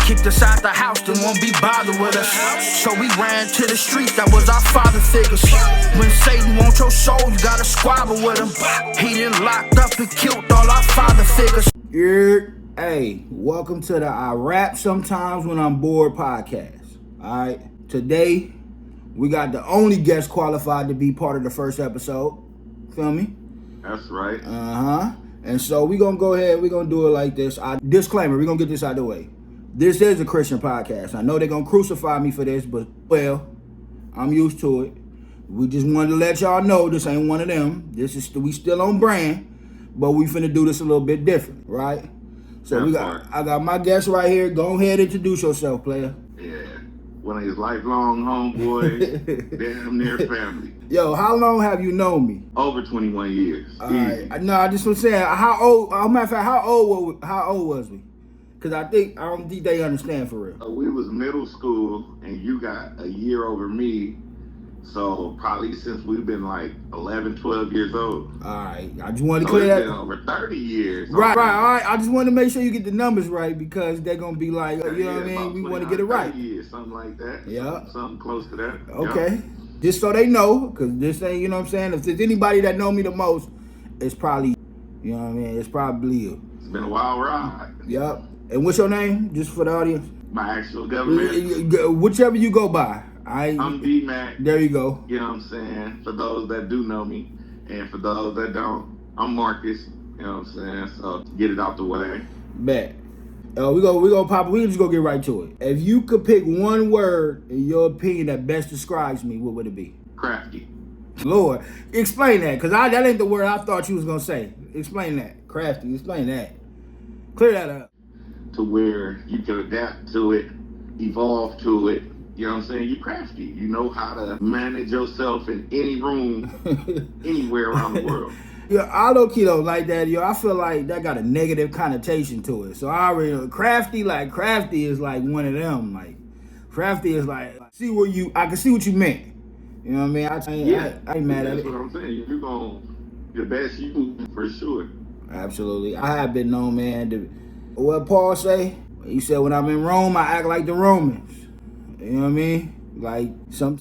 Kicked us out the house, didn't want to be bothered with us. So we ran to the street, that was our father figures. When Satan wants your soul, you gotta squabble with him. He done locked up and killed all our father figures. Hey, welcome to the I Rap Sometimes When I'm Bored podcast. Alright, today we got the only guest qualified to be part of the first episode. Feel me? That's right. And so we're going to go ahead, we're going to do it like this. Disclaimer, we're going to get this out of the way. This is a Christian podcast. I know they're going to crucify me for this, but, well, I'm used to it. We just wanted to let y'all know this ain't one of them. We still on brand, but we finna do this a little bit different, right? So I got my guest right here. Go ahead, introduce yourself, player. Yeah, one of his lifelong homeboys, damn near family. Yo, how long have you known me? Over 21 years. All right. No, I just was saying, how old? Matter of fact, how old was we? Because I don't think they understand for real. We was middle school, and you got a year over me. So probably since we've been like 11, 12 years old. All right. I just wanted to clear that. It's been over 30 years. Right. All right. I just wanted to make sure you get the numbers right because they're going to be like, you know what I mean? We want to get it right. Years, something like that. Yeah. Something close to that. Okay. Yep. Just so they know, because this ain't, you know what I'm saying? If there's anybody that know me the most, it's probably, you know what I mean? It's probably you. It's been a wild ride. Yep. And what's your name, just for the audience? My actual government. Whichever you go by. I'm DMACC. There you go. You know what I'm saying? For those that do know me, and for those that don't, I'm Marcus. You know what I'm saying? So get it out the way. Bet. We just go get right to it. If you could pick one word in your opinion that best describes me, what would it be? Crafty. Lord, explain that, because that ain't the word I thought you was gonna say. Explain that. Crafty. Explain that. Clear that up. To where you can adapt to it, evolve to it. You know what I'm saying? You're crafty. You know how to manage yourself in any room, anywhere around the world. Yeah, I low-key don't like that, yo. I feel like that got a negative connotation to it. So I already know. Crafty is like one of them. Like, crafty is like, I can see what you meant. You know what I mean? I ain't mad at it. That's what I'm saying. You're going the best you for sure. Absolutely. I have been known, man, what Paul say? He said, when I'm in Rome, I act like the Romans. You know what I mean? Like,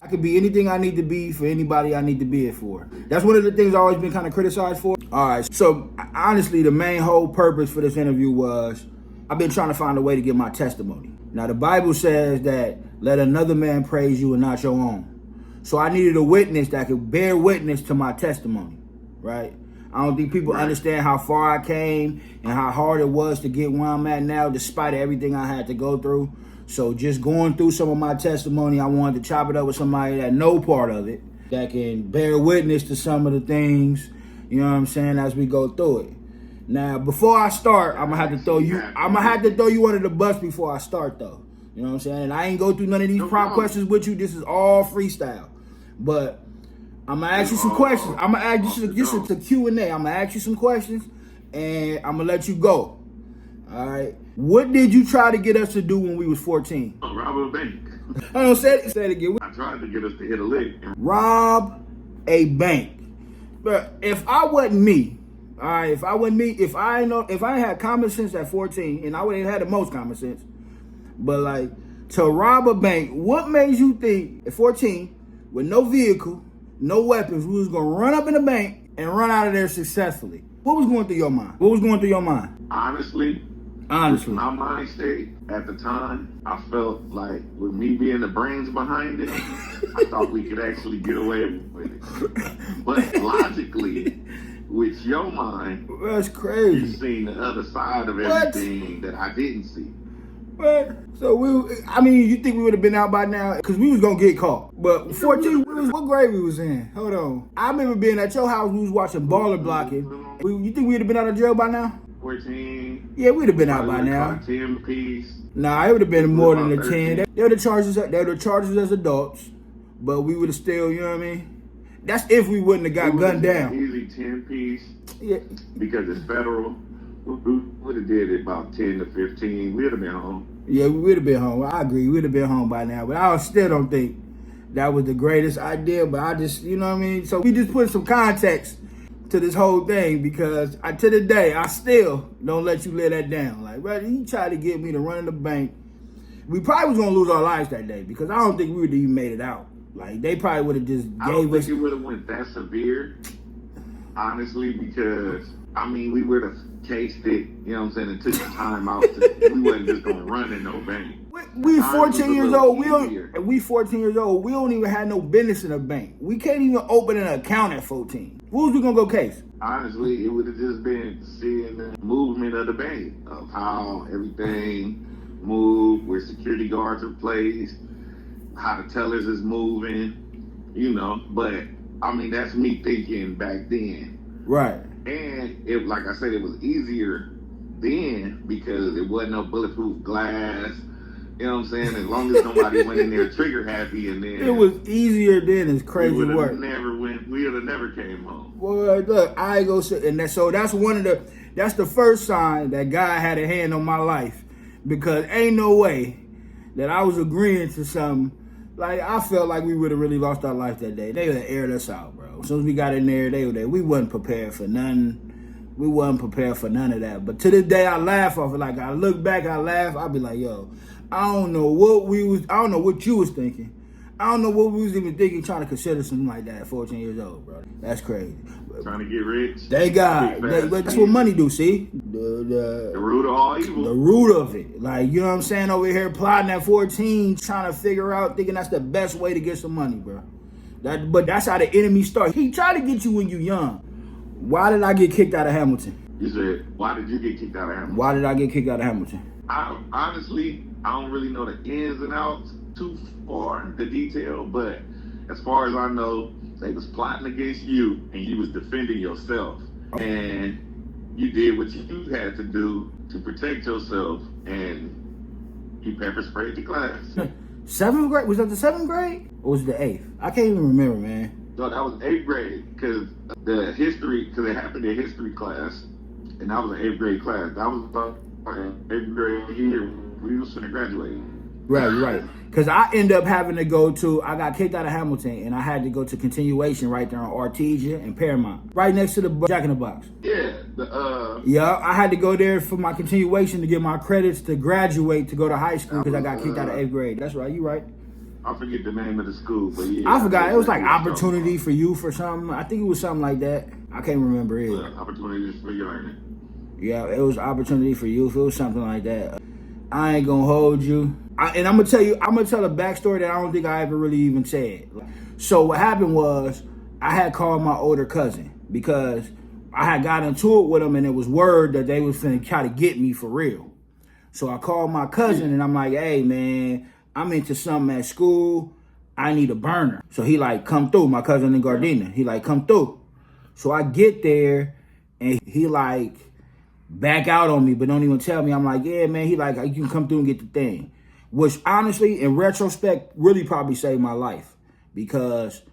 I could be anything I need to be for anybody I need to be it for. That's one of the things I've always been kind of criticized for. All right, so honestly, the main whole purpose for this interview was I've been trying to find a way to get my testimony. Now, the Bible says that let another man praise you and not your own. So I needed a witness that could bear witness to my testimony, right? I don't think people understand how far I came and how hard it was to get where I'm at now, despite everything I had to go through. So just going through some of my testimony, I wanted to chop it up with somebody that know part of it, that can bear witness to some of the things, you know what I'm saying, as we go through it. Now, before I start, I'm gonna have to throw you under the bus before I start, though. You know what I'm saying? And I ain't go through none of these prompt questions with you. This is all freestyle. But I'm gonna ask you some questions. I'm gonna ask you this is a Q&A. I'm gonna ask you some questions, and I'm gonna let you go. All right. What did you try to get us to do when we was 14? Rob a bank. I don't say it again. I tried to get us to hit a lick. Rob a bank. But if I wasn't me, all right, if I ain't had common sense at 14, and I wouldn't have had the most common sense, but like to rob a bank, what made you think at 14 with no vehicle, no weapons, we was gonna run up in the bank and run out of there successfully? What was going through your mind? Honestly, my mind state at the time, I felt like with me being the brains behind it, I thought we could actually get away with it. But logically, with your mind, that's crazy. You've seen the other side of everything that I didn't see. What? So you think we would have been out by now? Because we was going to get caught. But 14, what grade we was in? Hold on. I remember being at your house, we was watching Baller Blocking. You think we'd have been out of jail by now? 14. Yeah, we'd have been out by now. 10 piece. Nah, it would have been more than the 10. They were the charges as adults, but we would have still, you know what I mean? That's if we wouldn't have got gunned down. Easy 10 piece. Yeah. Because it's federal. We would have did it about 10 to 15. We'd have been home. Yeah, we would have been home. I agree. We'd have been home by now. But I still don't think that was the greatest idea. But I just, you know what I mean? So we just put some context to this whole thing because to the day, I still don't let you lay that down. Like, brother, you tried to get me to run in the bank We probably was gonna lose our lives that day because I don't think we would have even made it out. Like they probably would have just I don't gave us. think it would have went that severe, honestly, because I mean we would have cased it. You know what I'm saying? And took the time out. We wasn't just gonna run in no bank. We 14 years old. Easier. We 14 years old. We don't even have no business in a bank. We can't even open an account at 14. What was we gonna go case? Honestly, it would have just been seeing the movement of the bank, of how everything moved, where security guards are placed, how the tellers is moving, you know. But I mean, that's me thinking back then. Right. And it, like I said, it was easier then because it wasn't no bulletproof glass. You know what I'm saying? As long as nobody went in there trigger happy, and then it was easier then. It's crazy we work. We would have never came home. Well, look, I go sit, and so that's that's the first sign that God had a hand on my life, because ain't no way that I was agreeing to something. Like I felt like we would have really lost our life that day. They would have aired us out, bro. As soon as we got in there, we wasn't prepared for nothing. We wasn't prepared for none of that. But to this day, I laugh off it. Like I look back, I laugh. I be like, yo, I don't know what you was thinking. I don't know what we was even thinking, trying to consider something like that at 14 years old, bro. That's crazy. Trying to get rich. Thank God. That's what money do, see? The root of all evil. The root of it. Like, you know what I'm saying? Over here plotting at 14, trying to figure out, thinking that's the best way to get some money, bro. But that's how the enemy starts. He tried to get you when you young. Why did I get kicked out of Hamilton? You said, why did you get kicked out of Hamilton? Why did I get kicked out of Hamilton? Honestly, I don't really know the ins and outs too far, the detail, but as far as I know, they was plotting against you and you was defending yourself. And you did what you had to do to protect yourself, and you pepper sprayed the class. 7th grade? Was that the 7th grade? Or was it the 8th? I can't even remember, man. No, that was 8th grade, because it happened in history class, and that was an 8th grade class. That was about 8th grade year. We was finna graduate. Right. Because I end up having to I got kicked out of Hamilton, and I had to go to continuation right there on Artesia and Paramount, right next to the Jack in the Box. Yeah. Yeah, I had to go there for my continuation to get my credits to graduate to go to high school because I got kicked out of 8th grade. That's right, you right. I forget the name of the school, but yeah. I forgot. It was like Opportunity for Youth or something. I think it was something like that. I can't remember it. Opportunities for Learning. Yeah, it was Opportunity for Youth. It was something like that. I ain't gonna hold you. And I'm gonna tell a backstory that I don't think I ever really even said. So what happened was I had called my older cousin because I had got into it with him, and it was word that they was finna try to get me for real. So I called my cousin and I'm like, hey man, I'm into something at school. I need a burner. So he like, come through. My cousin in Gardena. He like, come through. So I get there and he like back out on me, but don't even tell me. I'm like, yeah, man. He like, you can come through and get the thing. Which honestly, in retrospect, really probably saved my life. Because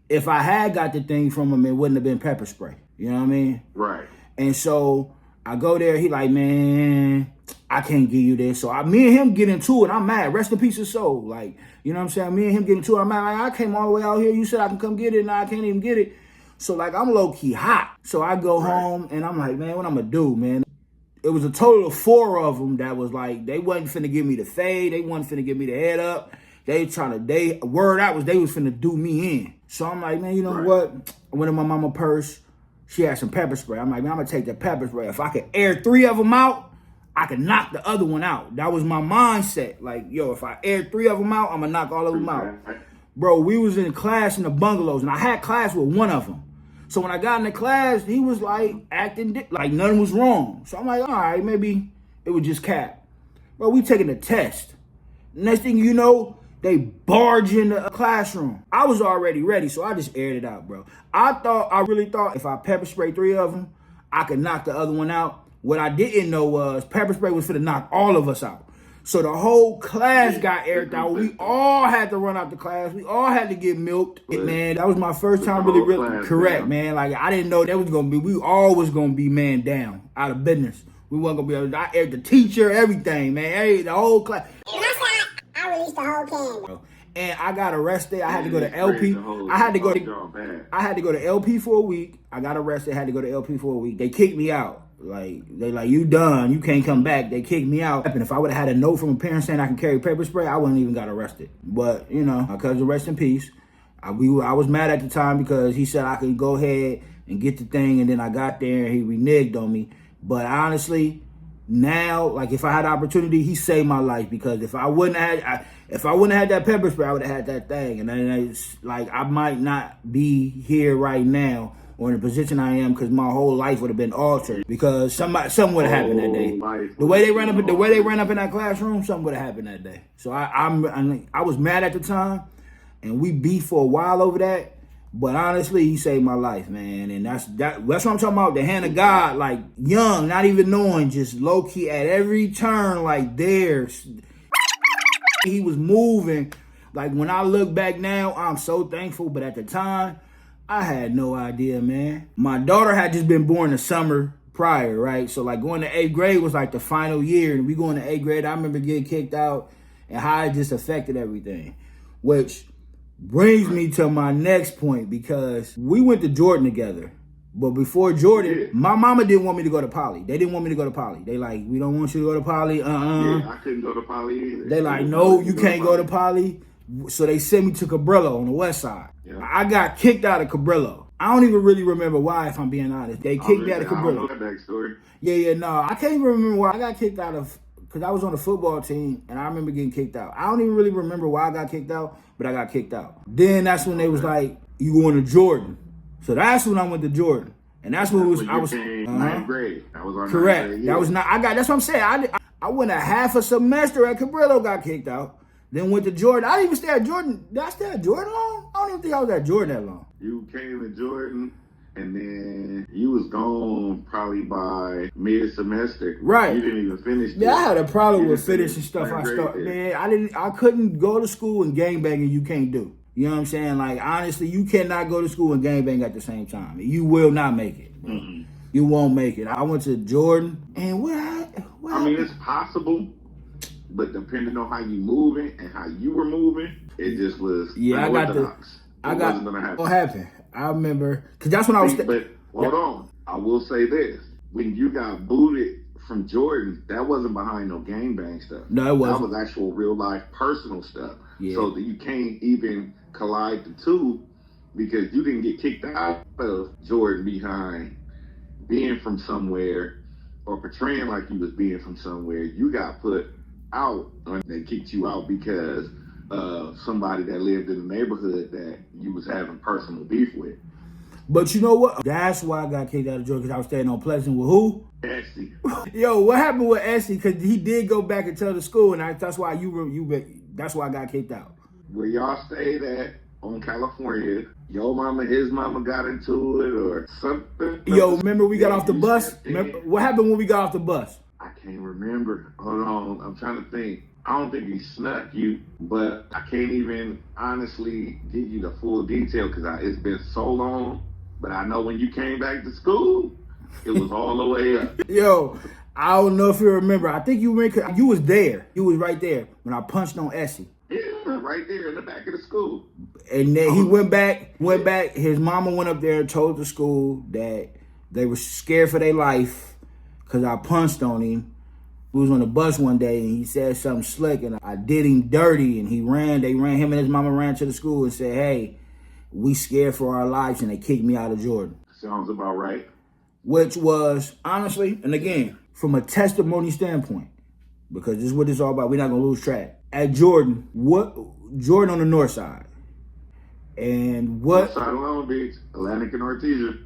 if I had got the thing from him, it wouldn't have been pepper spray. You know what I mean? Right. And so I go there. He like, man, I can't give you this. So me and him get into it. I'm mad. Rest in peace of soul. Like, you know what I'm saying? Me and him get into it. I'm mad. Like, I came all the way out here. You said I can come get it. And I can't even get it. So like, I'm low key hot. So I go home and I'm like, man, what I'm going to do, man? It was a total of 4 of them that was like, they wasn't finna give me the fade. They wasn't finna give me the head up. They was finna do me in. So I'm like, man, you know what? I went in my mama purse. She had some pepper spray. I'm like, man, I'm gonna take the pepper spray. If I could air 3 of them out, I could knock the other one out. That was my mindset. Like, yo, if I air 3 of them out, I'm gonna knock all of them out. Bro, we was in class in the bungalows, and I had class with one of them. So when I got in the class, he was like acting like nothing was wrong. So I'm like, all right, maybe it was just cap. Bro, we taking a test. Next thing you know, they barge in the classroom. I was already ready, so I just aired it out, bro. I really thought if I pepper spray 3 of them, I could knock the other one out. What I didn't know was pepper spray was finna knock all of us out. So the whole class got aired out. We all had to run out the class. We all had to get milked. Man, that was my first time really correct, man. Like, I didn't know that was going to be, we all was going to be man down, out of business. We wasn't going to be able to, I aired the teacher, everything, man. The whole class. I released the whole can. Bro. And I got arrested. I had to go to LP. I had to go to LP for a week. I got arrested, had to go to LP for a week. They kicked me out. Like, they like, you done. You can't come back. They kicked me out. And if I would have had a note from a parent saying I can carry pepper spray, I wouldn't even got arrested. But, you know, my cousin, rest in peace. I was mad at the time because he said I could go ahead and get the thing, and then I got there and he reneged on me. But honestly, now, like, if I had the opportunity, he saved my life, because if I wouldn't have had that pepper spray, I would have had that thing. And then it's like, I might not be here right now or in the position I am, because my whole life would have been altered, because something would have happened that day. The way they ran up in that classroom, something would have happened that day. So I was mad at the time, and we beefed for a while over that. But honestly, he saved my life, man. And that's what I'm talking about. The hand of God, like, young, not even knowing, just low key at every turn, like, there's he was moving. Like, when I look back now, I'm so thankful. But at the time, I had no idea, man. My daughter had just been born the summer prior, right? So, like, going to 8th grade was like the final year, and we going to 8th grade, I remember getting kicked out and how it just affected everything, which brings me to my next point, because we went to Jordan together. But before Jordan, my mama didn't want me to go to Poly. They didn't want me to go to Poly. They like, we don't want you to go to Poly. Yeah, I couldn't go to Poly either. They like, no, you can't go to Poly. So they sent me to Cabrillo on the west side. Yeah. I got kicked out of Cabrillo. I don't even really remember why, if I'm being honest. They kicked me out of Cabrillo. I don't know that backstory. No. I can't even remember why I got kicked out of, because I was on the football team, and I remember getting kicked out. I don't even really remember why I got kicked out, but I got kicked out. Then that's when they was like, you going to Jordan. So that's when I went to Jordan. And that's when I was ninth grade. I was on correct. 9th grade, That was not, that's what I'm saying. I went a half a semester at Cabrillo, got kicked out. Then went to Jordan. I didn't even stay at Jordan. Did I stay at Jordan long? I don't even think I was at Jordan that long. You came to Jordan, and then you was gone probably by mid-semester. Right. You didn't even finish. Yeah, I had a problem with finishing stuff. I couldn't go to school and gangbang, and you can't do. You know what I'm saying? Like, honestly, you cannot go to school and gangbang at the same time. You will not make it. Mm-hmm. You won't make it. I went to Jordan, and what I mean, it's possible, but depending on how you moving and how you were moving, it just was unorthodox. Wasn't gonna happen. What happened? I remember, because that's when I was. But hold on, I will say this: when you got booted from Jordan, that wasn't behind no gangbang stuff. No, it wasn't. That was actual real life personal stuff. Yeah. So that you can't even collide the two, because you didn't get kicked out of Jordan behind being from somewhere or portraying like you was being from somewhere. You got put out, and they kicked you out because of somebody that lived in the neighborhood that you was having personal beef with. But you know what? That's why I got kicked out of Jordan, because I was staying on Pleasant with who? Essie. Yo, what happened with Essie? Because he did go back and tell the school, and that's why that's why I got kicked out. Where y'all stayed at on California, your mama, his mama got into it or something. Yo, remember we got off the bus? Remember, what happened when we got off the bus? I can't remember. Hold on, I'm trying to think. I don't think he snuck you, but I can't even honestly give you the full detail because it's been so long. But I know when you came back to school, it was all the way up. Yo, I don't know if you remember. I think you was there. You was right there when I punched on Essie. Yeah, right there in the back of the school. And then he went back. His mama went up there and told the school that they were scared for their life because I punched on him. We was on the bus one day and he said something slick and I did him dirty and him and his mama ran to the school and said, hey, we scared for our lives, and they kicked me out of Jordan. Sounds about right. Which was, honestly, and again, from a testimony standpoint, because this is what it's all about, we're not going to lose track. At Jordan, Jordan on the north side. And what? North side of Long Beach, Atlantic and Artesia.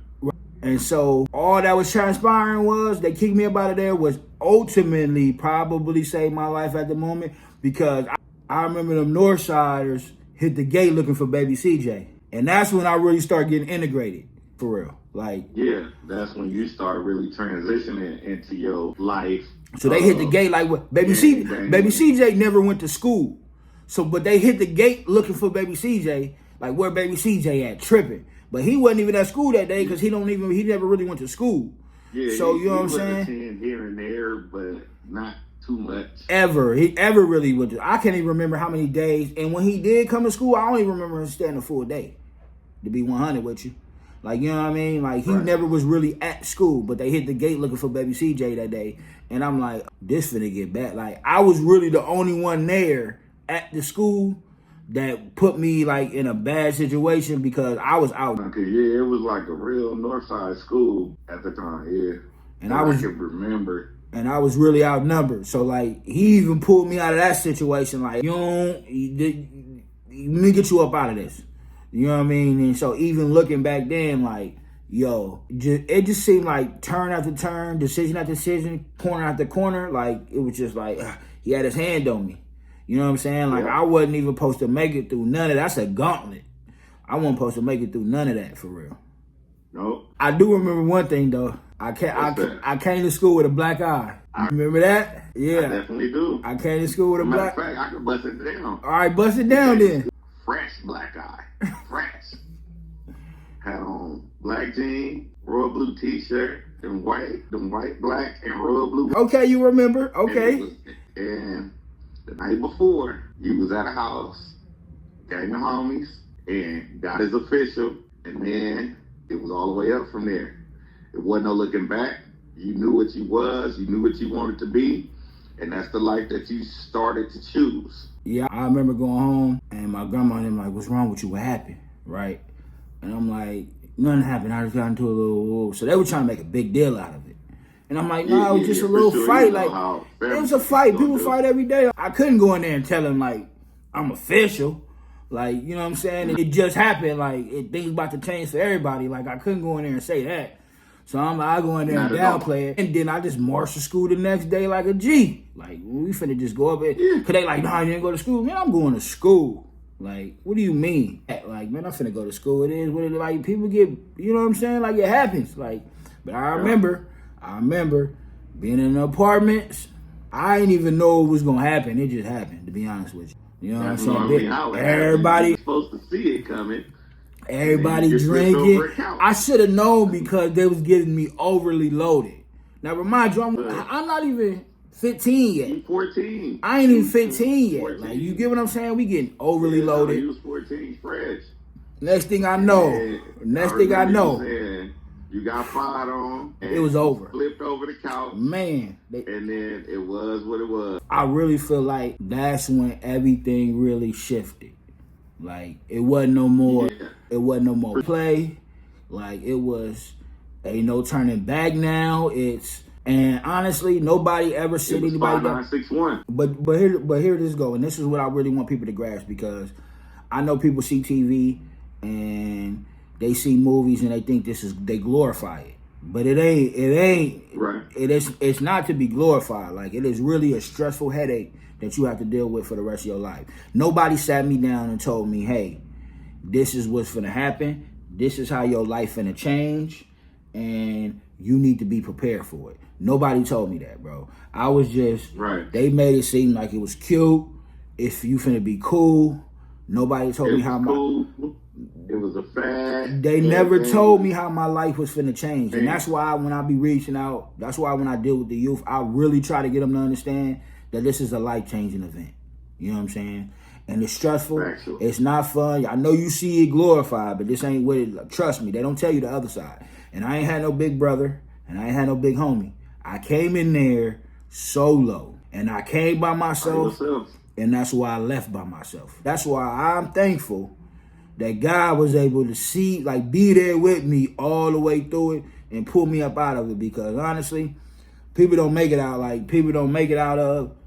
And so all that was transpiring was they kicked me up out of there, was ultimately probably saved my life at the moment, because I remember them north siders hit the gate looking for baby CJ. And that's when I really started getting integrated, for real. Like, yeah, that's when you start really transitioning into your life. So they hit the gate like what? Baby CJ never went to school. So, but they hit the gate looking for baby CJ, like where baby CJ at, tripping. But he wasn't even at school that day because he never really went to school. Yeah, so you know what I'm saying? Here and there, but not too much. He ever really went to. I can't even remember how many days. And when he did come to school, I don't even remember him staying a full day. To be 100 with you, Like, you know what I mean? Like, he Right. never was really at school, but they hit the gate looking for baby CJ that day. And I'm like, this finna get bad. Like, I was really the only one there at the school that put me, like, in a bad situation because I was out. Okay, yeah, it was like a real north side school at the time, yeah. And I can remember. And I was really outnumbered. So, like, he even pulled me out of that situation. Like, let me get you up out of this. You know what I mean? And so even looking back then, like, yo, it just seemed like turn after turn, decision after decision, corner after corner. Like, it was just like, he had his hand on me. You know what I'm saying? Like, I wasn't even supposed to make it through none of that. That's a gauntlet. I wasn't supposed to make it through none of that, for real. Nope. I do remember one thing, though. I came to school with a black eye. Remember that? Yeah. I definitely do. I came to school with a black eye. Matter of fact, I can bust it down. All right, bust it down then. Fresh black eye. Fresh. Had on black jeans, royal blue t-shirt, them white, black, and royal blue. Okay, you remember. Okay. And the night before, you was at a house, gang of homies, and got his official, and then it was all the way up from there. It wasn't no looking back. You knew what you was, you knew what you wanted to be, and that's the life that you started to choose. Yeah, I remember going home, and my grandma and them like, what's wrong with you? What happened? Right? And I'm like, nothing happened. I just got into a little. So they were trying to make a big deal out of it. And I'm like, no, it was just a little fight. Like, it was a fight. People fight every day. I couldn't go in there and tell them, like, I'm official. Like, you know what I'm saying? It just happened. Like, things about to change for everybody. Like, I couldn't go in there and say that. So I go in there and downplay it. And then I just march to school the next day like a G. Like, we finna just go up there. Cause they like, nah, you didn't go to school. Man, I'm going to school. Like, what do you mean? Like, man, I'm finna go to school. It is what it is. Like, people get, you know what I'm saying? Like, it happens. Like, but I remember being in the apartments. I didn't even know it was gonna happen. It just happened, to be honest with you. You know what I'm saying? Everybody was supposed to see it coming. Everybody drinking. I should have known because they was getting me overly loaded. Now, remind you, I'm not even 15 yet. You 14. I ain't even 15 yet. 14. Like, you get what I'm saying? We getting overly loaded. You was 14, fresh. Next thing I know, you got fired on. And it was over. Flipped over the couch. Man. And then it was what it was. I really feel like that's when everything really shifted. Like, it wasn't no more. Yeah. It wasn't no more play. Like, it was ain't no turning back now. And honestly, nobody ever said anybody that. 5-9-6-1. But here this go, and this is what I really want people to grasp, because I know people see TV and they see movies and they think they glorify it. But it ain't right. It's not to be glorified. Like, it is really a stressful headache that you have to deal with for the rest of your life. Nobody sat me down and told me, hey, this is what's finna happen. This is how your life finna change. And you need to be prepared for it. Nobody told me that, bro. I was just, right. They made it seem like it was cute. If you finna be cool. Nobody told me how it was a fad. They never told me how my life was finna change. And that's why when I be reaching out, that's why when I deal with the youth, I really try to get them to understand that this is a life-changing event. You know what I'm saying? And it's stressful. Factual. It's not fun. I know you see it glorified, but this ain't what it. Trust me, they don't tell you the other side. And I ain't had no big brother, and I ain't had no big homie. I came in there solo, and I came by myself, and that's why I left by myself. That's why I'm thankful that God was able to see, like, be there with me all the way through it and pull me up out of it. Because honestly, people don't make it out. Like, people don't make it out.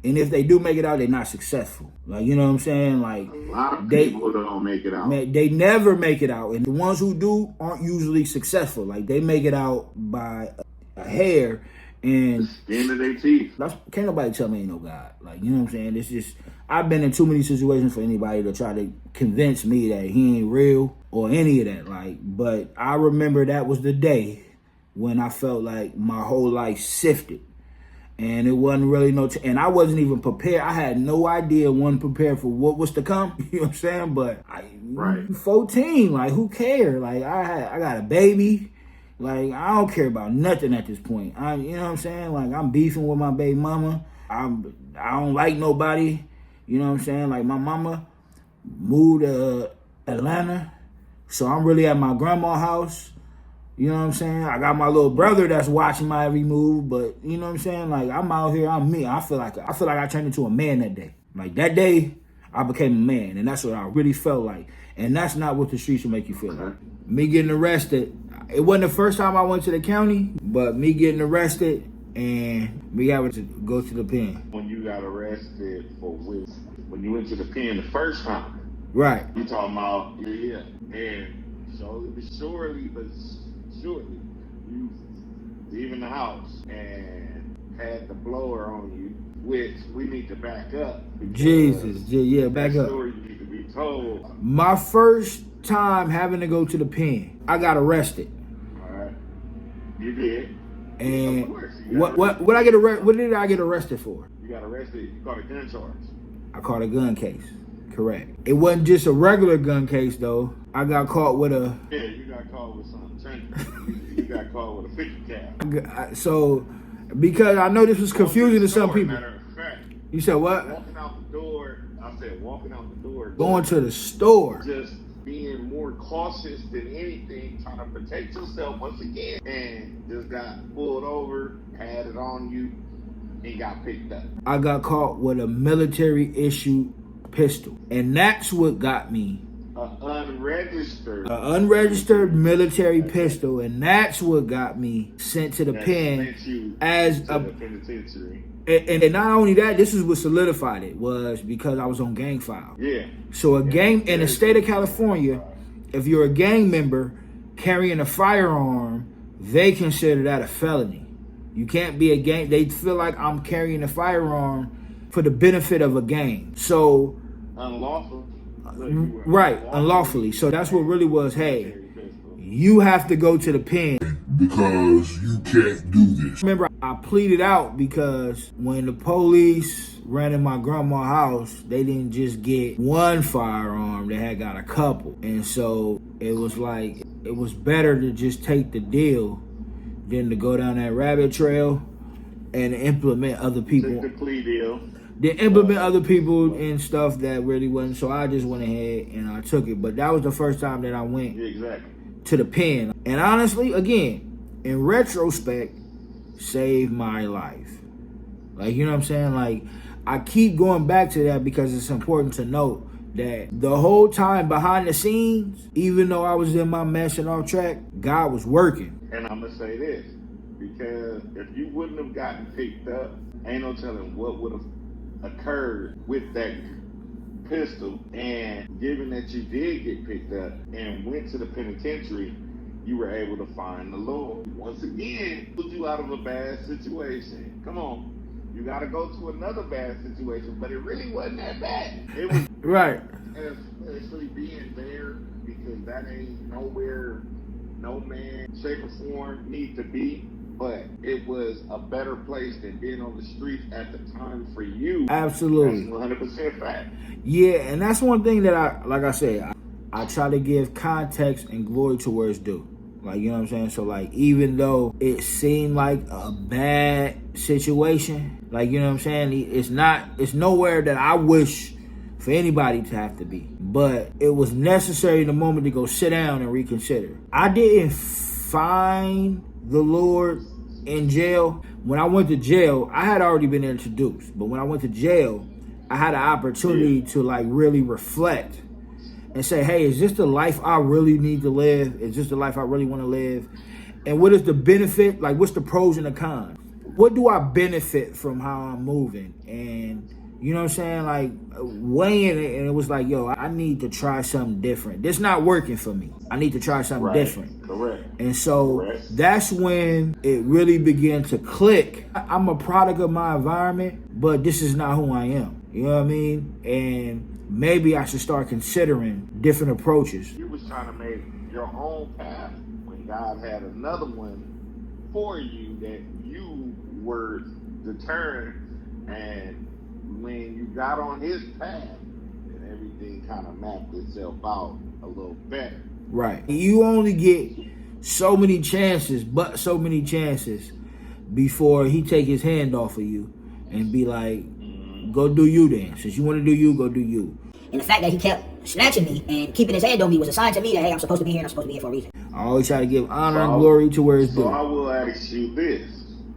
And if they do make it out, they're not successful. Like, you know what I'm saying? Like, a lot of people don't make it out. They never make it out. And the ones who do aren't usually successful. Like, they make it out by a hair and the skin of their teeth. Can't nobody tell me ain't no God. Like, you know what I'm saying? It's just, I've been in too many situations for anybody to try to convince me that he ain't real or any of that. Like, but I remember that was the day when I felt like my whole life shifted. And it wasn't really and I wasn't even prepared. I had no idea, wasn't prepared for what was to come. You know what I'm saying? But right. 14, like, who cares? Like, I got a baby. Like, I don't care about nothing at this point. You know what I'm saying? Like, I'm beefing with my baby mama. I don't like nobody. You know what I'm saying? Like, my mama moved to Atlanta So I'm really at my grandma's house. You know what I'm saying? I got my little brother that's watching my every move, but you know what I'm saying? Like, I'm out here, I'm me. I feel like I turned into a man that day. Like, that day, I became a man, and that's what I really felt like. And that's not what the streets will make you feel like. Me getting arrested, it wasn't the first time I went to the county, but me getting arrested and me having to go to the pen. When you got arrested for when you went to the pen the first time. Right. You talking about, yeah. And surely, you leaving the house and had the blower on you, which we need to back up. Jesus, yeah, back up. Story you need to be told. My first time having to go to the pen, I got arrested. All right. You did. And of course, what I get arrested? What did I get arrested for? You got arrested. You caught a gun charge. I caught a gun case. Correct. It wasn't just a regular gun case though. I got caught with a. Yeah, you got caught with something. You got caught with a 50 cal. So, because I know this was confusing to some people. Matter of fact, you said what? Walking out the door. I said walking out the door. Going to the store. Just being more cautious than anything, trying to protect yourself once again, and just got pulled over, had it on you, and got picked up. I got caught with a military issue pistol, and that's what got me. An unregistered military pistol, and that's what got me sent to the pen as a penitentiary. And not only that, this is what solidified it, was because I was on gang file. Yeah. So a gang in the state of California, if you're a gang member carrying a firearm, they consider that a felony. You can't be a gang. They feel like I'm carrying a firearm for the benefit of a gang. So unlawful. Right, unlawfully. So that's what really was, hey, you have to go to the pen because you can't do this. Remember, I pleaded out because when the police ran in my grandma's house, they didn't just get one firearm, they had got a couple. And so it was like, it was better to just take the deal than to go down that rabbit trail and implement other people. Take the plea deal. They implement other people and stuff that really wasn't. So I just went ahead and I took it. But that was the first time that I went to the pen. And honestly, again, in retrospect, saved my life. Like, you know what I'm saying? Like, I keep going back to that because it's important to note that the whole time behind the scenes, even though I was in my mess and off track, God was working. And I'm going to say this, because if you wouldn't have gotten picked up, ain't no telling what would have occurred with that pistol. And given that you did get picked up and went to the penitentiary, you were able to find the Lord. Once again, put you out of a bad situation. Come on. You got to go to another bad situation, but it really wasn't that bad. It was right. Especially being there, because that ain't nowhere no man, shape, or form need to be. But it was a better place than being on the streets at the time for you. Absolutely. That's 100% fact. Yeah, and that's one thing that I try to give context and glory to where it's due. Like, you know what I'm saying? So, like, even though it seemed like a bad situation, like, you know what I'm saying? It's nowhere that I wish for anybody to have to be. But it was necessary in the moment to go sit down and reconsider. I didn't find the Lord in jail. When I went to jail, I had already been introduced. But when I went to jail, I had an opportunity to, like, really reflect and say, hey, is this the life I really need to live? Is this the life I really want to live? And what is the benefit? Like, what's the pros and the cons? What do I benefit from how I'm moving? And, you know what I'm saying? Like, weighing it, and it was like, yo, I need to try something different. This not working for me. I need to try something different. Correct. And so that's when it really began to click. I'm a product of my environment, but this is not who I am. You know what I mean? And maybe I should start considering different approaches. You was trying to make your own path when God had another one for you that you were determined, and when you got on his path, then everything kind of mapped itself out a little better. Right. You only get so many chances before he take his hand off of you and be like, go do you then. Since you want to do you, go do you. And the fact that he kept snatching me and keeping his hand on me was a sign to me that, hey, I'm supposed to be here and I'm supposed to be here for a reason. I always try to give honor and glory to where it's due. So I will ask you this.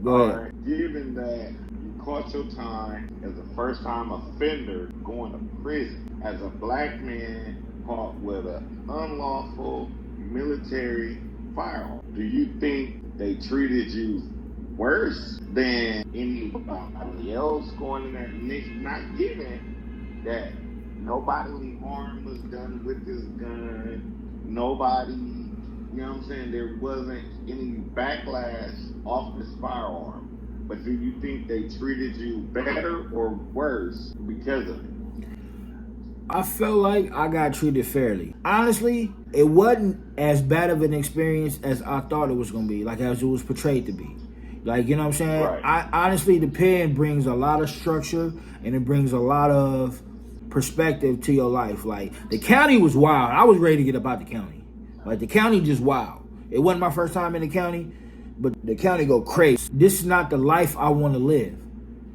Go ahead. Right, given that you caught your time as a first-time offender going to prison, as a black man caught with an unlawful military firearm, do you think they treated you worse than anybody else going in there? Not given that no bodily harm was done with this gun, nobody, you know what I'm saying, there wasn't any backlash off this firearm. But do you think they treated you better or worse because of it? I felt like I got treated fairly. Honestly, it wasn't as bad of an experience as I thought it was going to be, like as it was portrayed to be. Like, you know what I'm saying? Right. Honestly, the pen brings a lot of structure and it brings a lot of perspective to your life. Like, the county was wild. I was ready to get up out the county. Like, the county just wild. It wasn't my first time in the county, but the county go crazy. This is not the life I want to live.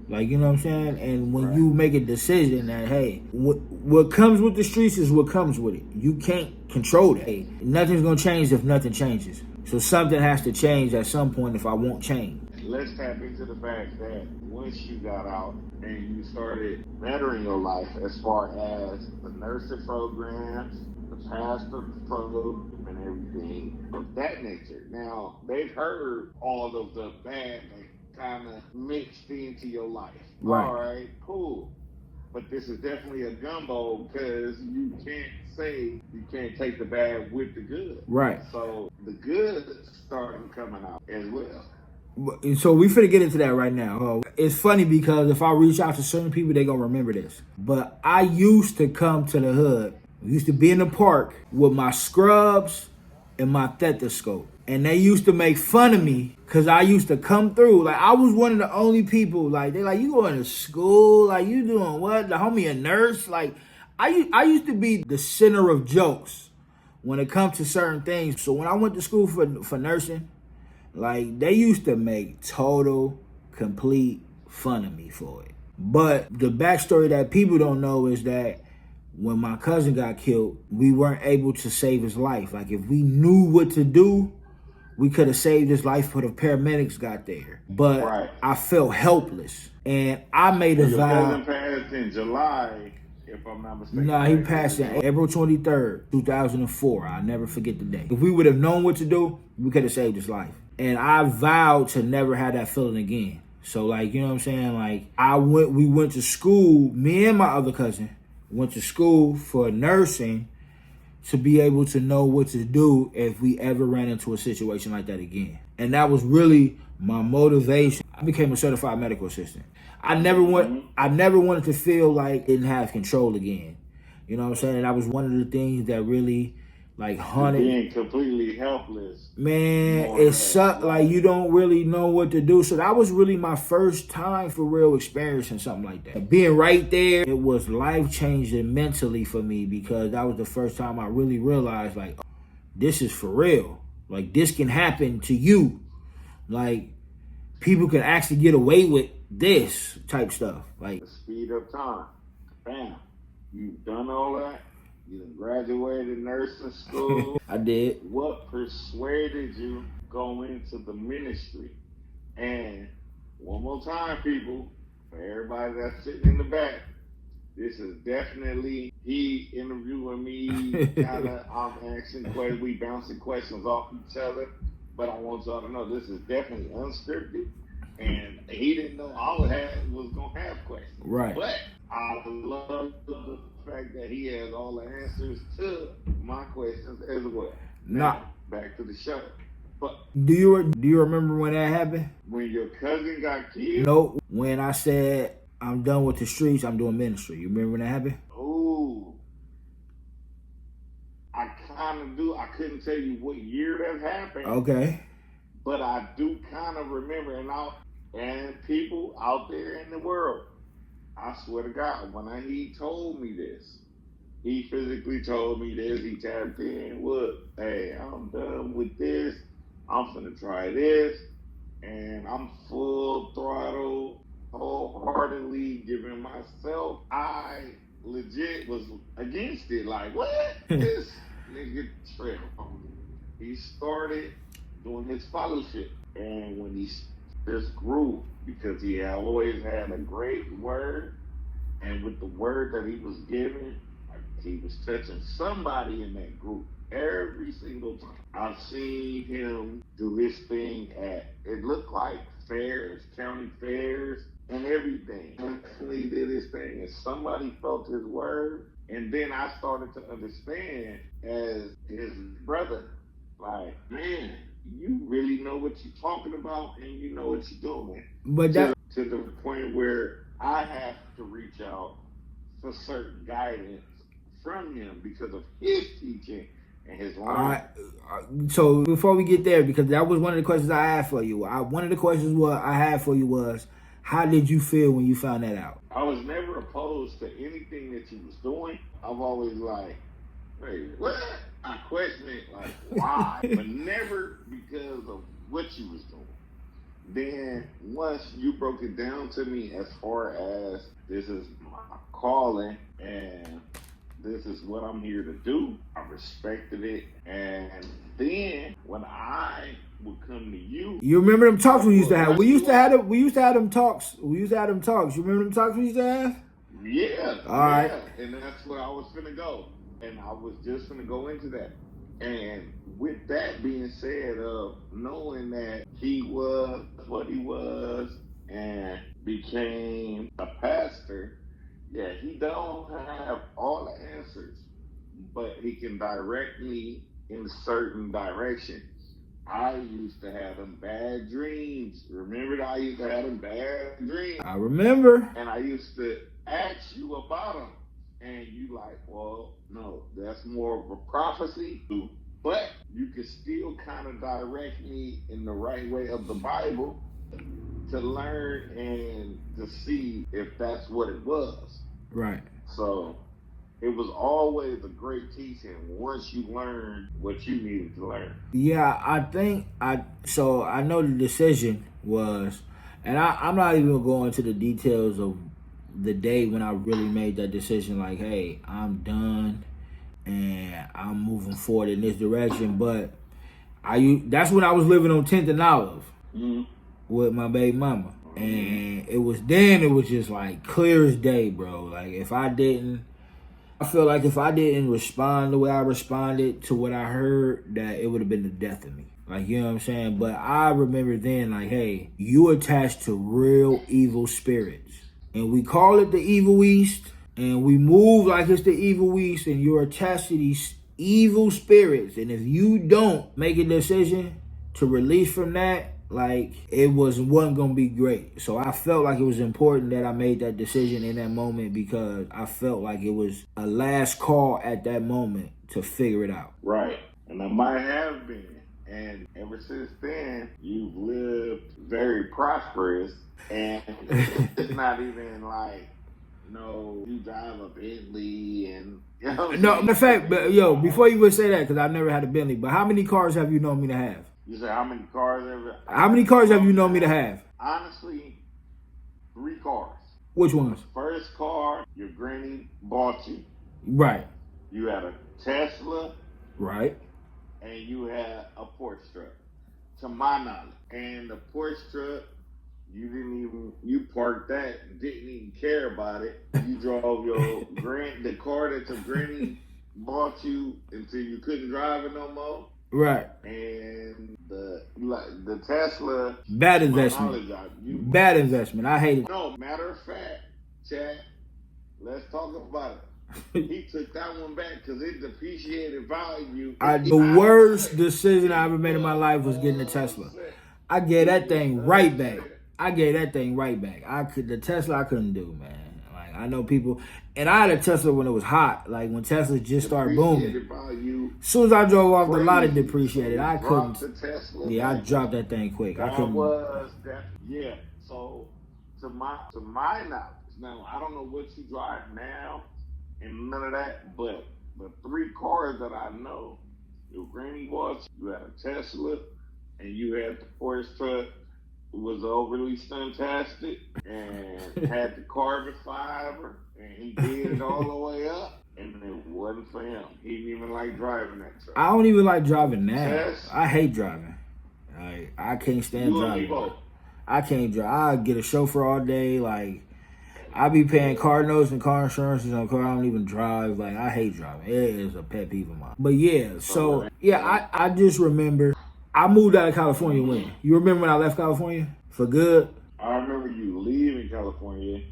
Like, you know what I'm saying? And when you make a decision that, hey, what comes with the streets is what comes with it. You can't control that. Hey, nothing's going to change if nothing changes. So something has to change at some point if I won't change. Let's tap into the fact that once you got out and you started bettering your life as far as the nursing programs, the pastor program, and everything of that nature. Now, they've heard all of the bad kind of mixed into your life. Right. All right, cool. But this is definitely a gumbo because you can't say you can't take the bad with the good. Right. So the good started coming out as well. So we finna get into that right now. It's funny because if I reach out to certain people, they gonna remember this. But I used to come to the hood. I used to be in the park with my scrubs and my stethoscope. And they used to make fun of me because I used to come through. Like, I was one of the only people, like, they like, you going to school? Like, you doing what? The homie a nurse? Like, I used to be the center of jokes when it comes to certain things. So when I went to school for nursing, like, they used to make total, complete fun of me for it. But the backstory that people don't know is that when my cousin got killed, we weren't able to save his life. Like, if we knew what to do, we could have saved his life before the paramedics got there. But I felt helpless. And I made a vow. Your cousin passed in July, if I'm not mistaken. No, he passed in April 23rd, 2004. I'll never forget the day. If we would have known what to do, we could have saved his life. And I vowed to never have that feeling again. So, like, you know what I'm saying? Like, we went to school, me and my other cousin went to school for nursing to be able to know what to do if we ever ran into a situation like that again. And that was really my motivation. I became a certified medical assistant. I never wanted to feel like I didn't have control again. You know what I'm saying? And that was one of the things that really, like, haunted. Being completely helpless. Man, it sucked. Like, you don't really know what to do. So that was really my first time for real experiencing something like that. Being right there, it was life-changing mentally for me because that was the first time I really realized, like, oh, this is for real. Like, this can happen to you. Like, people can actually get away with this type stuff. Like, the speed of time. Bam. You've done all that. You graduated nursing school. I did. What persuaded you go into the ministry? And one more time, people, for everybody that's sitting in the back, this is definitely he interviewing me. I'm asking questions. We bouncing questions off each other. But I want y'all to know this is definitely unscripted. And he didn't know all it had was going to have questions. Right. But I love the fact that he has all the answers to my questions as well. Now, back to the show. But do you remember when that happened? When your cousin got killed? Nope. When I said I'm done with the streets, I'm doing ministry. You remember when that happened? Ooh. I kind of do. I couldn't tell you what year that happened. Okay. But I do kind of remember, and people out there in the world, I swear to God, when he told me this, he physically told me this, he tapped in, look, hey, I'm done with this, I'm finna try this, and I'm full throttle wholeheartedly giving myself, I legit was against it. Like, what? This nigga Trevor, he started doing his fellowship. And when this group, because he always had a great word, and with the word that he was giving, like, he was touching somebody in that group every single time. I've seen him do his thing at, it looked like fairs, county fairs, and everything. He did his thing, and somebody felt his word. And then I started to understand as his brother, like, man, you really know what you're talking about, and you know what you're doing. But that to the point where I have to reach out for certain guidance from him because of his teaching and his line. So before we get there, because that was one of the questions I had for you. One of the questions I had for you was, how did you feel when you found that out? I was never opposed to anything that he was doing. I've always like, wait, what? I question it, like, why? But never because of what you was doing. Then once you broke it down to me as far as this is my calling and this is what I'm here to do, I respected it. And then when I would come to you, you remember them talks we used to have? We used to have them talks. You remember them talks we used to have? Yeah. All right. And that's where I was finna go. And I was just finna go into that. And with that being said, knowing that he was what he was and became a pastor, yeah, he don't have all the answers, but he can direct me in certain directions. I used to have them bad dreams. Remember that I used to have them bad dreams? I remember. And I used to ask you about them. And you like, well, no, that's more of a prophecy. But you can still kind of direct me in the right way of the Bible to learn and to see if that's what it was. Right. So it was always a great teaching once you learned what you needed to learn. Yeah, I know the decision was, and I'm not even going to go into the details of the day when I really made that decision, like, hey, I'm done and I'm moving forward in this direction. But that's when I was living on 10th and Olive with my baby mama. And it was just like clear as day, bro. Like I feel like if I didn't respond the way I responded to what I heard, that it would have been the death of me. Like, you know what I'm saying? But I remember then, like, hey, you attached to real evil spirits. And we call it the Evil East, and we move like it's the Evil East, and you're attached to these evil spirits. And if you don't make a decision to release from that, like, it wasn't going to be great. So I felt like it was important that I made that decision in that moment, because I felt like it was a last call at that moment to figure it out. Right. And I might have been. And ever since then, you've lived very prosperous. And it's not even like, no, you drive a Bentley and, you know. No, in fact, but yo, before you would say that, because I've never had a Bentley, but how many cars have you known me to have? You say how many cars How many cars have you known me to have? Honestly, 3 cars. Which ones? First car, your granny bought you. Right. You had a Tesla. Right. And you had a Porsche truck, to my knowledge. And the Porsche truck, you parked that, didn't even care about it. You drove the car that your granny bought you until you couldn't drive it no more. Right. And the Tesla, bad investment. Bad investment. I hate it. No, matter of fact, Chad, let's talk about it. He took that one back because it depreciated value. The worst decision I ever made in my life was getting a Tesla. I gave that thing right back. The Tesla I couldn't do, man. Like, I know people, and I had a Tesla when it was hot, like when Tesla just started booming. As soon as I drove off the lot, it depreciated. I couldn't. Yeah, I dropped that thing quick. I couldn't. Yeah. So to my knowledge, now I don't know what you drive now and none of that, but the 3 cars that I know, your granny bought, you had a Tesla, and you had the Porsche truck, was overly stuntastic and had the carbon fiber, and he did it all the way up, and it wasn't for him. He didn't even like driving that truck. I don't even like driving now. Yes. I hate driving. Like, I can't stand You and me driving. both. I can't drive. I get a chauffeur all day. Like, I be paying car notes and car insurances on car. I don't even drive. Like, I hate driving. It is a pet peeve of mine. But yeah, so yeah, I just remember I moved out of California when? You remember when I left California for good? I remember you leaving California,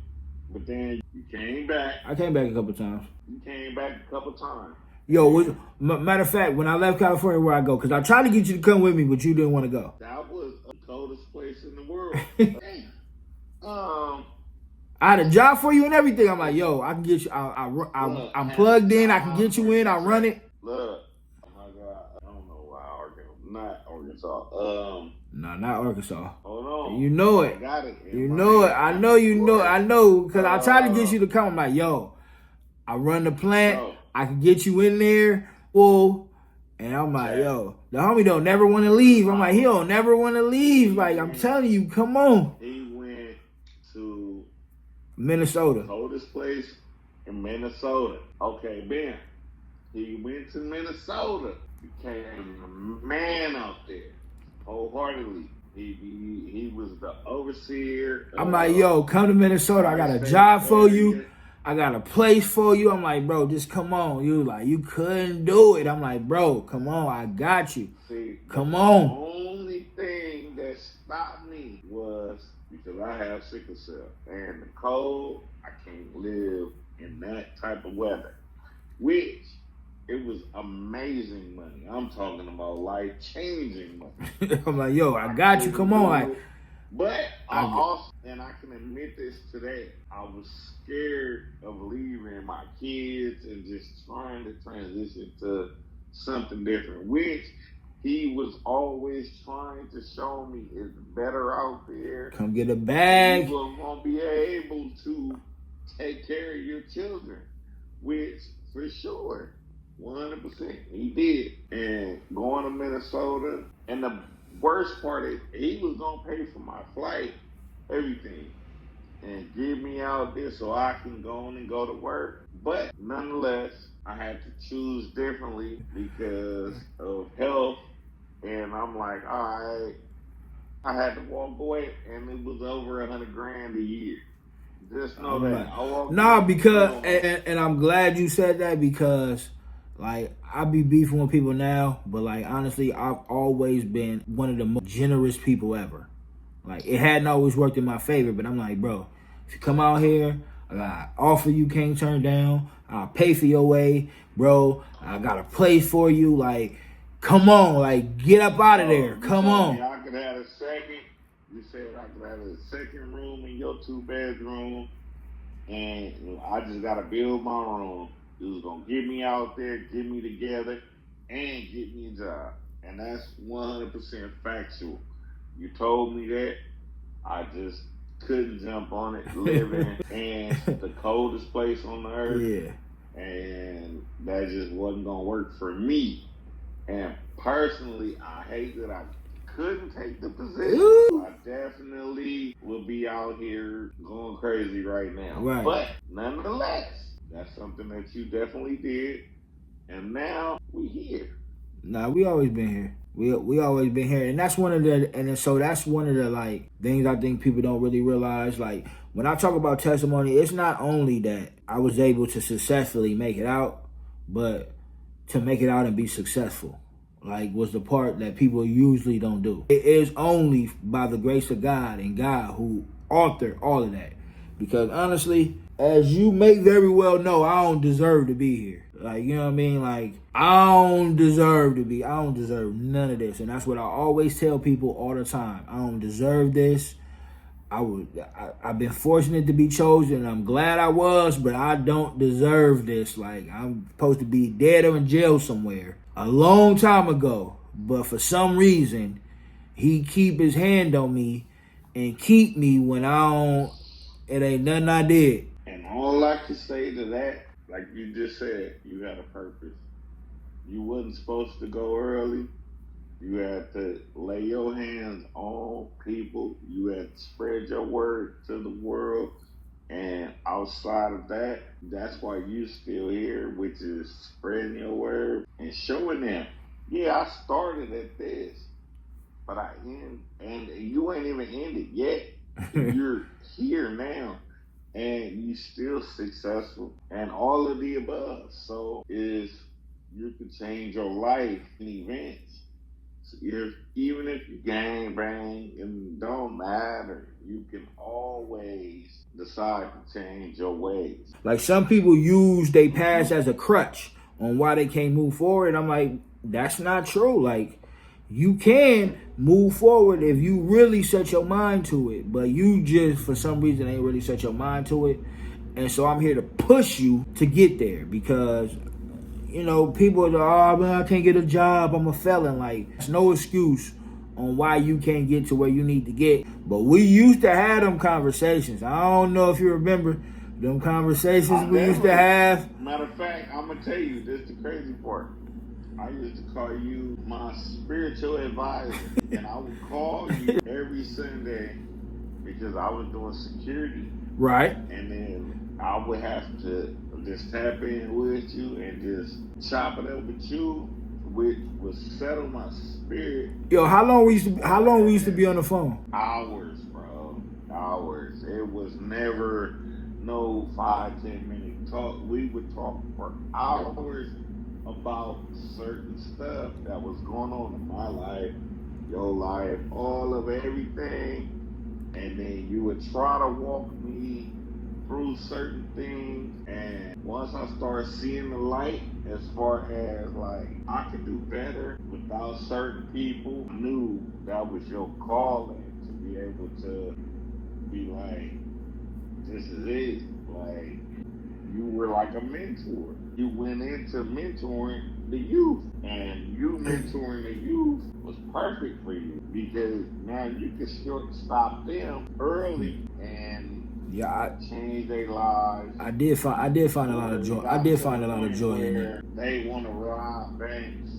but then you came back. I came back a couple times. You came back a couple times. Yo, matter of fact, when I left California, where I go? Because I tried to get you to come with me, but you didn't want to go. That was the coldest place in the world. I had a job for you and everything. I'm like, yo, I can get you. I'm plugged in. I can get you in. I run it. Look, oh my God, I don't know why not Arkansas. No, not Arkansas. Hold on. You know it. I got it. You know it. I know you know it. I know, because I tried to get you to come. I'm like, yo, I run the plant. I can get you in there. Well, and I'm like, yo, the homie don't never want to leave. I'm like, he don't never want to leave. Like, I'm telling you, come on. He went to Minnesota. the coldest place in Minnesota. Okay, Ben. He went to Minnesota. Became a man out there. Wholeheartedly. He was the overseer. I'm like, yo, come to Minnesota. I got a job for you. I got a place for you. I'm like, bro, just come on. You like, you couldn't do it. I'm like, bro, come on. I got you. See, come on. The only thing that stopped me was because I have sickle cell. And the cold, I can't live in that type of weather. Which, it was amazing money. I'm talking about life-changing money. I'm like, yo, I got you. Come on. But I also, and I can admit this today, I was scared of leaving my kids and just trying to transition to something different, which he was always trying to show me is better out there. Come get a bag. You won't be able to take care of your children, which for sure, 100% he did. And going to Minnesota, and the worst part is he was gonna pay for my flight, everything, and get me out there so I can go on and go to work. But nonetheless, I had to choose differently because of health. And I'm like, all right, I had to walk away, and it was over $100,000 a year. Just know that. Nah, because and I'm glad you said that, because like, I be beefing with people now, but like, honestly, I've always been one of the most generous people ever. Like, it hadn't always worked in my favor, but I'm like, bro, if you come out here, I got an offer you can't turn down. I'll pay for your way, bro. I got a place for you. Like, come on, like, get up out of there. Come on. I could have a second. You said I could have a second room in your 2-bedroom, and I just got to build my room. You was going to get me out there, get me together, and get me a job. And that's 100% factual. You told me that. I just couldn't jump on it, living in the coldest place on the earth. Yeah. And that just wasn't going to work for me. And personally, I hate that I couldn't take the position. Ooh. I definitely will be out here going crazy right now. Right. But nonetheless, that's something that you definitely did, and now we here. Nah, we always been here. We always been here, and that's one of the that's one of the like things I think people don't really realize. Like, when I talk about testimony, it's not only that I was able to successfully make it out, but to make it out and be successful. Like, was the part that people usually don't do. It is only by the grace of God and God who authored all of that. Because honestly, as you may very well know, I don't deserve to be here. Like, you know what I mean? Like, I don't deserve none of this. And that's what I always tell people all the time. I don't deserve this. I've been fortunate to be chosen. I'm glad I was, but I don't deserve this. Like, I'm supposed to be dead or in jail somewhere a long time ago. But for some reason, he keep his hand on me and keep me when it ain't nothing I did. And all I can say to that, like you just said, you had a purpose. You wasn't supposed to go early. You have to lay your hands on people. You have to spread your word to the world. And outside of that, that's why you still here, which is spreading your word and showing them, yeah, I started at this, but I end, and you ain't even ended yet. You're here now, and you still successful, and all of the above. So is you can change your life in events. So even if you gang bang, it don't matter. You can always decide to change your ways. Like some people use their past as a crutch on why they can't move forward. And I'm like, that's not true. Like, you can move forward if you really set your mind to it. But you just, for some reason, ain't really set your mind to it. And so I'm here to push you to get there because, you know, people are, oh, man, I can't get a job. I'm a felon. Like, it's no excuse on why you can't get to where you need to get. But we used to have them conversations. I don't know if you remember them conversations we used to have. Matter of fact, I'm going to tell you, this is the crazy part. I used to call you my spiritual advisor. And I would call you every Sunday because I was doing security. Right. And then I would have to just tap in with you and just chop it up with you, which would settle my spirit. Yo, how long we used to be on the phone? Hours, bro. Hours. It was never no 5-10 minute talk. We would talk for hours about certain stuff that was going on in my life, your life, all of everything. And then you would try to walk me through certain things, and once I started seeing the light as far as like I could do better without certain people, I knew that was your calling to be able to be like, this is it. Like, you were like a mentor. You went into mentoring the youth, and you mentoring the youth was perfect for you because now you can stop them early and change their lives. I did find a lot of joy. I did find a lot of joy in it. They want to rob banks.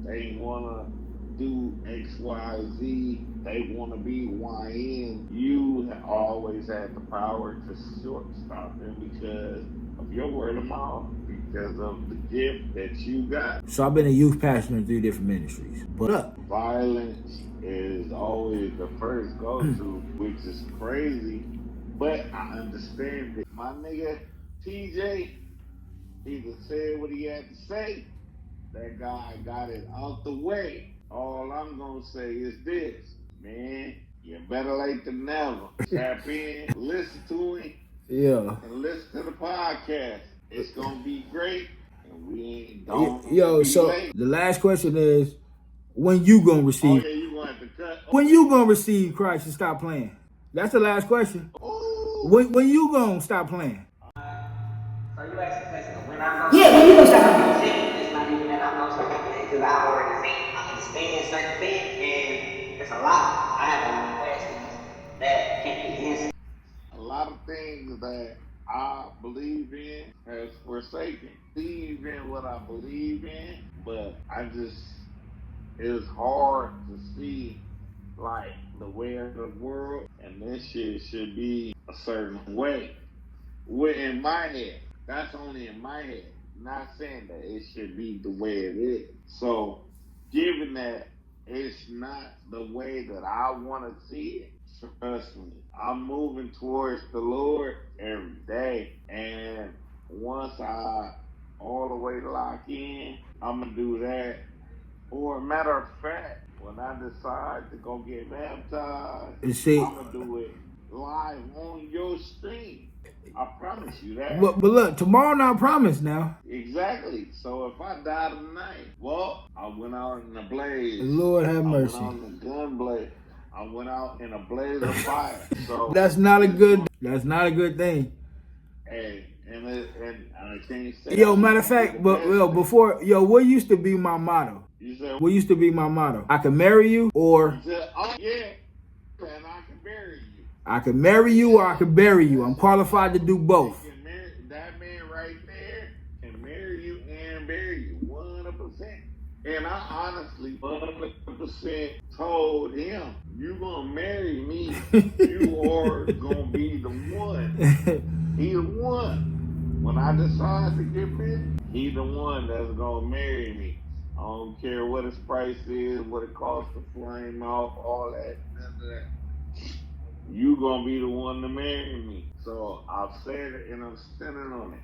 They want to do X, Y, Z. They want to be YN. You always had the power to stop them because of your word of mouth, because of the gift that you got. So I've been a youth pastor in 3 different ministries. But violence is always the first go-to, which is crazy. But I understand that my nigga TJ, he just said what he had to say. That guy got it out the way. All I'm gonna say is this, man, you're better late than never. Tap in, listen to him, and listen to the podcast. It's gonna be great, and we don't. Yo, so late. The last question is, when you gonna receive? Oh yeah, you gonna have to cut. When you gonna receive Christ and stop playing? That's the last question. When you gonna stop playing? So you asked the question, when I'm gonna when you gonna stop playing? It's not even that I'm gonna stop playing, because I already understand certain things, and it's a lot. I have a lot of questions that can't be answered. A lot of things that I believe in has forsaken. Believe in what I believe in, but it's hard to see like the way of the world, and this shit should be a certain way. We're in my head. That's only in my head. Not saying that it should be the way it is. So, given that it's not the way that I want to see it, trust me, I'm moving towards the Lord every day. And once I all the way lock in, I'm going to do that. Or, matter of fact, when I decide to go get baptized, I'm going to do it live on your stream. I promise you that. But look, tomorrow not promised now. Exactly. So if I die tonight, well, I went out in a blaze. Lord have mercy. I went out in a gun blaze. I went out in a blaze of fire. So that's not a good thing. Hey, and I can't say. Yo, matter of fact, but what used to be my motto? You said, what used to be my motto? I can marry you, or oh yeah, and I can bury you. I can marry you, or I can bury you. I'm qualified to do both. That man right there can marry you and bury you, 100%. And I honestly 100% told him, you gonna marry me, you are gonna be the one. He the one. When I decide to get married, he the one that's gonna marry me. I don't care what his price is, what it costs to flame off, all that, none of that. You gonna be the one to marry me. So I've said it and I'm standing on it.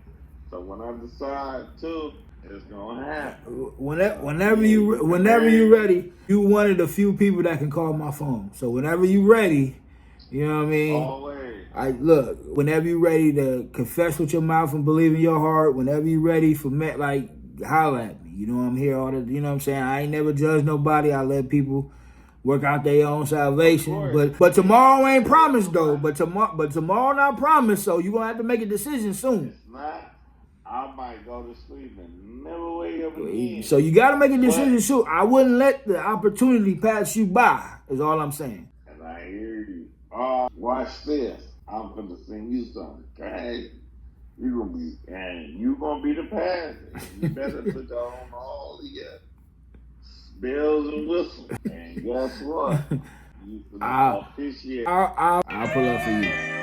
So when I decide to, it's gonna happen. Whenever you ready, you one of the few people that can call my phone. So whenever you ready, you know what I mean? Always. Whenever you ready to confess with your mouth and believe in your heart, whenever you ready for holler at me. You know I'm here all the, you know what I'm saying? I ain't never judged nobody. I let people work out their own salvation. But tomorrow ain't promised though. But tomorrow not promised, so you gonna have to make a decision soon. It's not. I might go to sleep and never wake up again. So you gotta make a decision soon. I wouldn't let the opportunity pass you by, is all I'm saying. And I hear you. Watch this. I'm gonna sing you something, okay? You gonna be the pastor. You better put on all the bells and whistles. And guess what? You can officiate. I'll pull up for you.